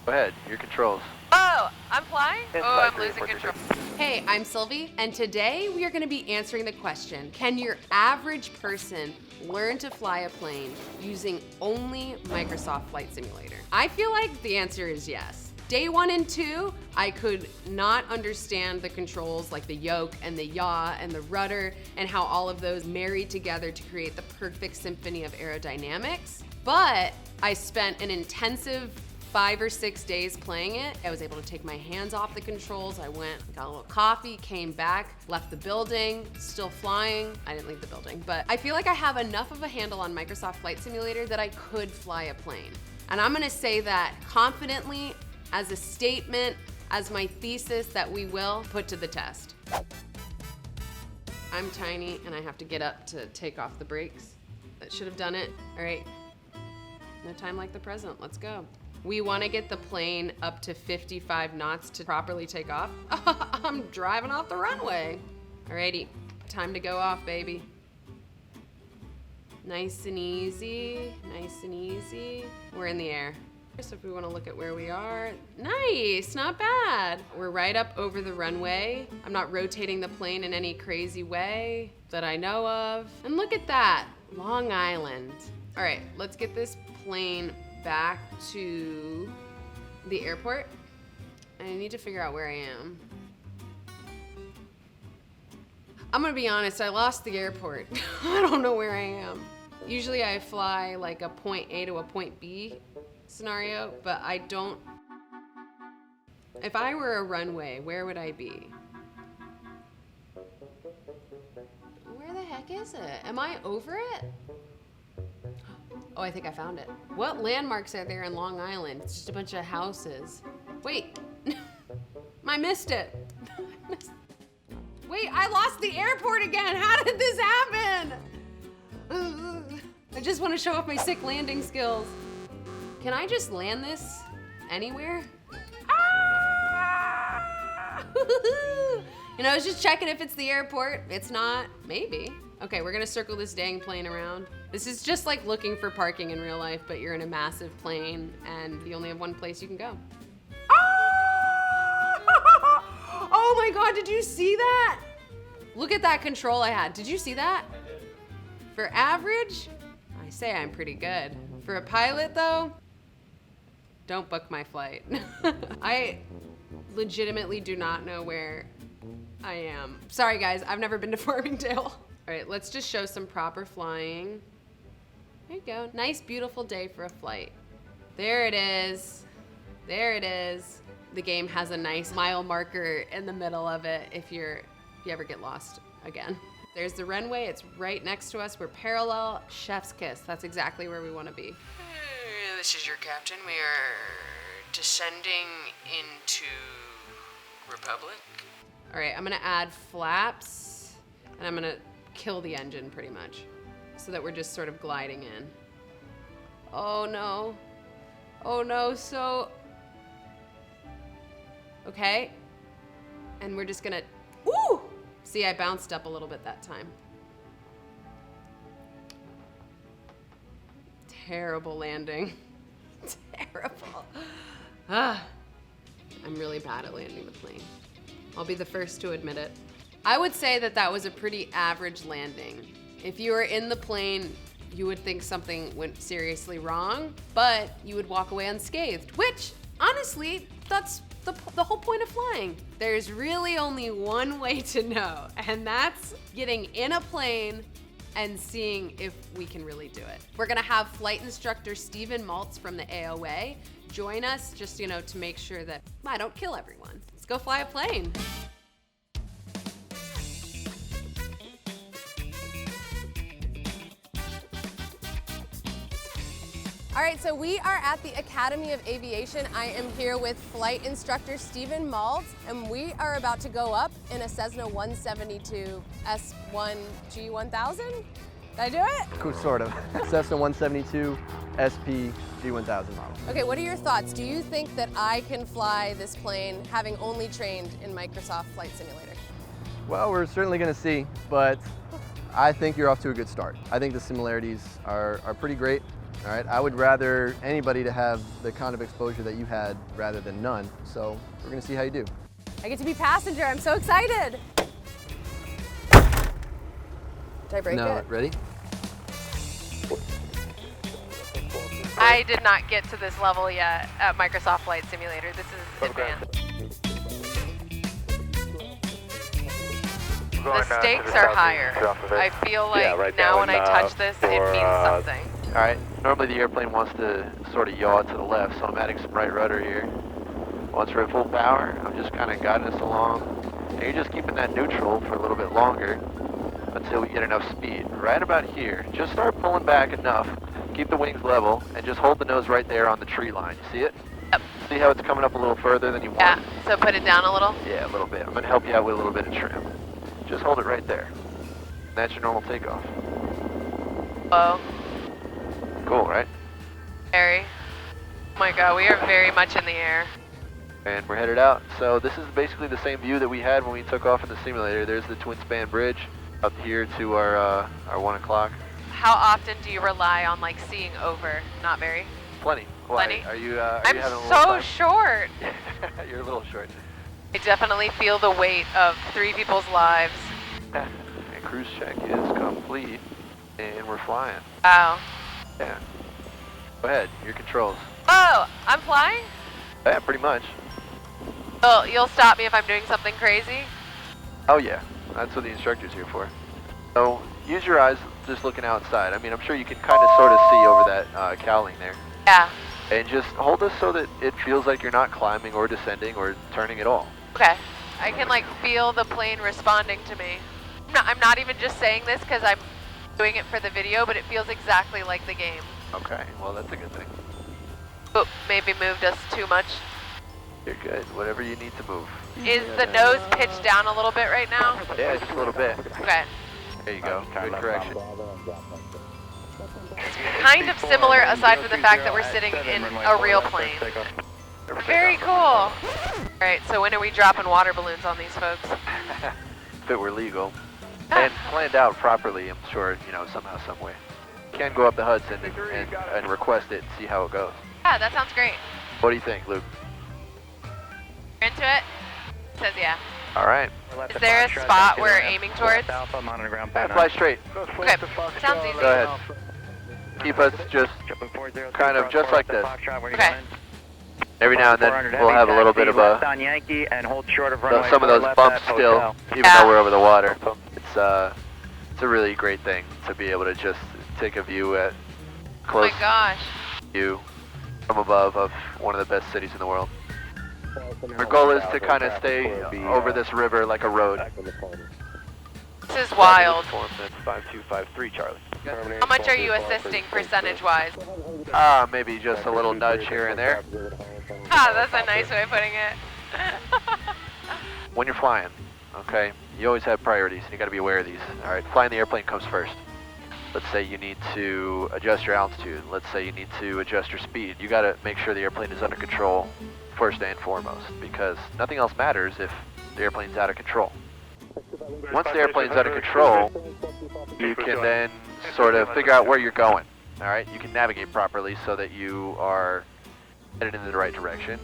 Go ahead, your controls. Oh, I'm flying? Inside I'm losing 343. control. Hey, I'm Sylvie, and today we are going to be answering the question, can your average person learn to fly a plane using only Microsoft Flight Simulator? I feel like the answer is yes. Day 1 and 2, I could not understand the controls like the yoke and the yaw and the rudder and how all of those married together to create the perfect symphony of aerodynamics. But I spent an intensive 5 or 6 days playing it. I was able to take my hands off the controls. I went, got a little coffee, came back, left the building, still flying. I didn't leave the building, but I feel like I have enough of a handle on Microsoft Flight Simulator that I could fly a plane. And I'm gonna say that confidently as a statement, as my thesis that we will put to the test. I'm tiny and I have to get up to take off the brakes. That should have done it. All right, no time like the present, let's go. We want to get the plane up to 55 knots to properly take off. I'm driving off the runway. Alrighty, time to go off, baby. Nice and easy, nice and easy. We're in the air. So if we want to look at where we are, nice, not bad. We're right up over the runway. I'm not rotating the plane in any crazy way that I know of. And look at that, Long Island. All right, let's get this plane back to the airport. I need to figure out where I am. I'm gonna be honest, I lost the airport. I don't know where I am. Usually I fly like a point A to a point B scenario, but I don't. If I were a runway, where would I be? Where the heck is it? Am I over it? Oh, I think I found it. What landmarks are there in Long Island? It's just a bunch of houses. Wait, I missed it. Wait, I lost the airport again. How did this happen? I just want to show off my sick landing skills. Can I just land this anywhere? Ah! You know, I was just checking if it's the airport. It's not, maybe. Okay, we're gonna circle this dang plane around. This is just like looking for parking in real life, but you're in a massive plane and you only have one place you can go. Ah! Oh my God, did you see that? Look at that control I had. Did you see that? I did. For average, I say I'm pretty good. For a pilot though, don't book my flight. I legitimately do not know where I am. Sorry guys, I've never been to Farmingdale. All right, let's just show some proper flying. There you go, nice beautiful day for a flight. There it is, there it is. The game has a nice mile marker in the middle of it if you ever get lost again. There's the runway, it's right next to us. We're parallel, chef's kiss. That's exactly where we wanna be. This is your captain. We are descending into Republic. All right, I'm gonna add flaps and I'm gonna kill the engine pretty much so that we're just sort of gliding in. Oh no, so, okay. And we're just gonna, ooh! See, I bounced up a little bit that time. Terrible landing. Terrible. I'm really bad at landing the plane. I'll be the first to admit it. I would say that that was a pretty average landing. If you were in the plane, you would think something went seriously wrong, but you would walk away unscathed, which honestly, that's the whole point of flying. There's really only one way to know, and that's getting in a plane and seeing if we can really do it. We're gonna have flight instructor Stephen Maltz from the AOA join us just, you know, to make sure that I don't kill everyone. Let's go fly a plane. All right, so we are at the Academy of Aviation. I am here with flight instructor Stephen Maltz, and we are about to go up in a Cessna 172 S1 G1000. Did I do it? Cool, sort of. Cessna 172 SP G1000 model. Okay, what are your thoughts? Do you think that I can fly this plane having only trained in Microsoft Flight Simulator? Well, we're certainly going to see, but I think you're off to a good start. I think the similarities are pretty great. All right, I would rather anybody to have the kind of exposure that you had rather than none. So we're gonna see how you do. I get to be passenger. I'm so excited. Did I break No, it? ready? I did not get to this level yet at Microsoft Flight Simulator. This is advanced. The stakes are higher. I feel like now when I touch this, it means something. All right, normally the airplane wants to sort of yaw to the left, so I'm adding some right rudder here. Once we're at full power, I'm just kind of guiding us along. And you're just keeping that neutral for a little bit longer until we get enough speed. Right about here, just start pulling back enough, keep the wings level, and just hold the nose right there on the tree line. You see it? Yep. See how it's coming up a little further than you want? Yeah, so put it down a little. Yeah, a little bit. I'm gonna help you out with a little bit of trim. Just hold it right there. That's your normal takeoff. Whoa. Cool, right? Very. Oh my god, we are very much in the air. And we're headed out. So this is basically the same view that we had when we took off in the simulator. There's the twin span bridge up here to our 1 o'clock. How often do you rely on like seeing over? Not very. Plenty. Why? Plenty? Are you having I'm a little so time? short. You're a little short. I definitely feel the weight of 3 people's lives. And cruise check is complete, and we're flying. Wow. Yeah. Go ahead, your controls. Oh, I'm flying? Yeah, pretty much. Well, you'll stop me if I'm doing something crazy? Oh yeah, that's what the instructor's here for. So use your eyes just looking outside. I mean, I'm sure you can kind of sort of see over that cowling there. Yeah. And just hold this so that it feels like you're not climbing or descending or turning at all. Okay. I can like feel the plane responding to me. I'm not even just saying this because I'm doing it for the video, but it feels exactly like the game. Okay, well that's a good thing. Oop, maybe moved us too much. You're good, whatever you need to move. Is the nose pitched down a little bit right now? Yeah, just a little bit. Okay. There you go, good correction. Kind of similar aside from the fact that we're sitting in a real plane. Very cool. All right, so when are we dropping water balloons on these folks? If it were legal. And planned out properly, I'm sure, you know, somehow, some way. You can go up the Hudson and request it and see how it goes. Yeah, that sounds great. What do you think, Luke? You're into it? Says yeah. All right. Is there a spot we're aiming towards? Yeah, fly straight. Okay, sounds easy. Go ahead. Keep us just kind of just like this. Okay. Every now and then we'll have a little bit of some of those bumps still, even though we're over the water. It's a really great thing to be able to just take a view at close Oh my gosh. view from above of one of the best cities in the world. Our goal is to kind of stay over this river like a road. This is wild. 5253 Charlie. How much are you assisting percentage-wise? Maybe just a little nudge here and there. Ah, that's a nice way of putting it. When you're flying, okay, you always have priorities, and you got to be aware of these. All right, flying the airplane comes first. Let's say you need to adjust your altitude. Let's say you need to adjust your speed. You got to make sure the airplane is under control first and foremost, because nothing else matters if the airplane's out of control. Once the airplane's under control, you can then sort of figure out where you're going. All right, you can navigate properly so that you are headed in the right direction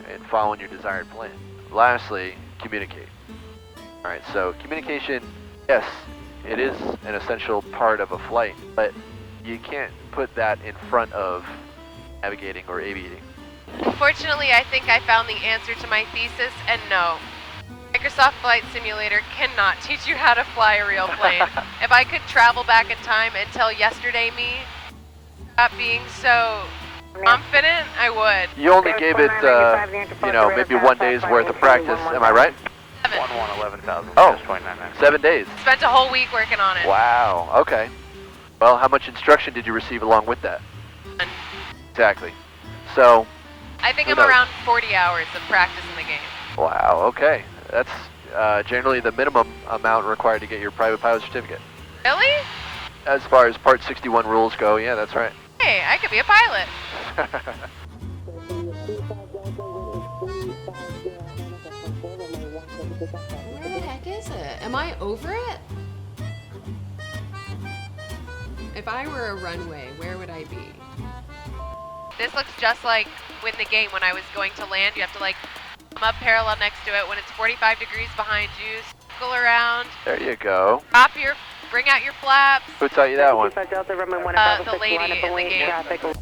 and following your desired plan. Lastly, communicate. All right, so communication, yes, it is an essential part of a flight, but you can't put that in front of navigating or aviating. Unfortunately, I think I found the answer to my thesis, and no. Microsoft Flight Simulator cannot teach you how to fly a real plane. If I could travel back in time and tell yesterday me about being so confident, I would. You only gave it, you know, maybe 1 day's worth of practice, am I right? 7. Oh, 7 days. Spent a whole week working on it. Wow, okay. Well, how much instruction did you receive along with that? None. Exactly. So, I think who I'm knows? around 40 hours of practice in the game. Wow, okay. That's generally the minimum amount required to get your private pilot certificate. Really? As far as Part 61 rules go, yeah, that's right. Hey, I could be a pilot. Where the heck is it? Am I over it? If I were a runway, where would I be? This looks just like in the game when I was going to land. You have to like come up parallel next to it. When it's 45 degrees behind you, circle around. There you go. Bring out your flaps. Who taught you that one? The lady in the game. I'm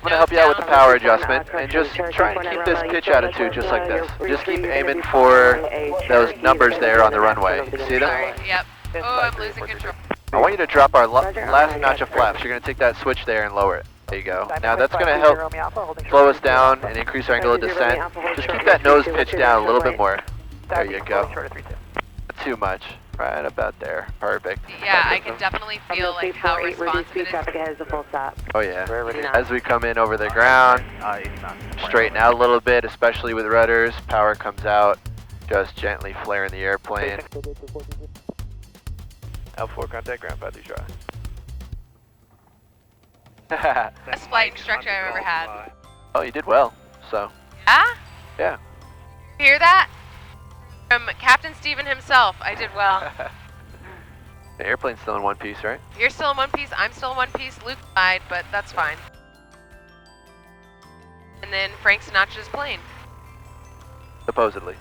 gonna help you out with the power adjustment and just try and keep this pitch attitude just like this. Just keep aiming for those numbers there on the runway. See them? Sorry, yep. Oh, I'm losing control. I want you to drop our last notch of flaps. You're gonna take that switch there and lower it. There you go. Now that's gonna help slow us down and increase our angle of descent. Just keep that nose pitched down a little bit more. There you go. Not too much. Right about there. Perfect. Yeah, I can definitely feel like how responsive it is. Oh yeah. As we come in over the ground, straighten out a little bit, especially with rudders. Power comes out, just gently flaring the airplane. L4 contact, ground 53 try. Best flight instructor I've ever had. Oh, you did well, so. Yeah? Yeah. You hear that? From Captain Steven himself, I did well. The airplane's still in one piece, right? You're still in one piece, I'm still in one piece, Luke died, but that's fine. And then Frank Sinatra's plane. Supposedly.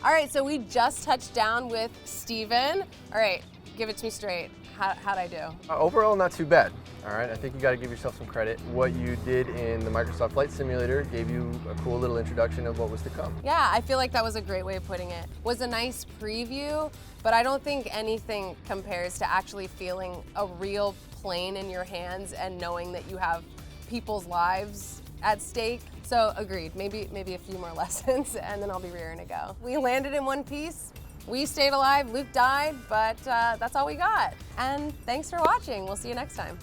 All right, so we just touched down with Steven. All right, give it to me straight. How'd I do? Overall, not too bad. All right, I think you got to give yourself some credit. What you did in the Microsoft Flight Simulator gave you a cool little introduction of what was to come. Yeah, I feel like that was a great way of putting it. Was a nice preview, but I don't think anything compares to actually feeling a real plane in your hands and knowing that you have people's lives at stake. So agreed, maybe a few more lessons and then I'll be rearing to go. We landed in one piece. We stayed alive, Luke died, but that's all we got. And thanks for watching. We'll see you next time.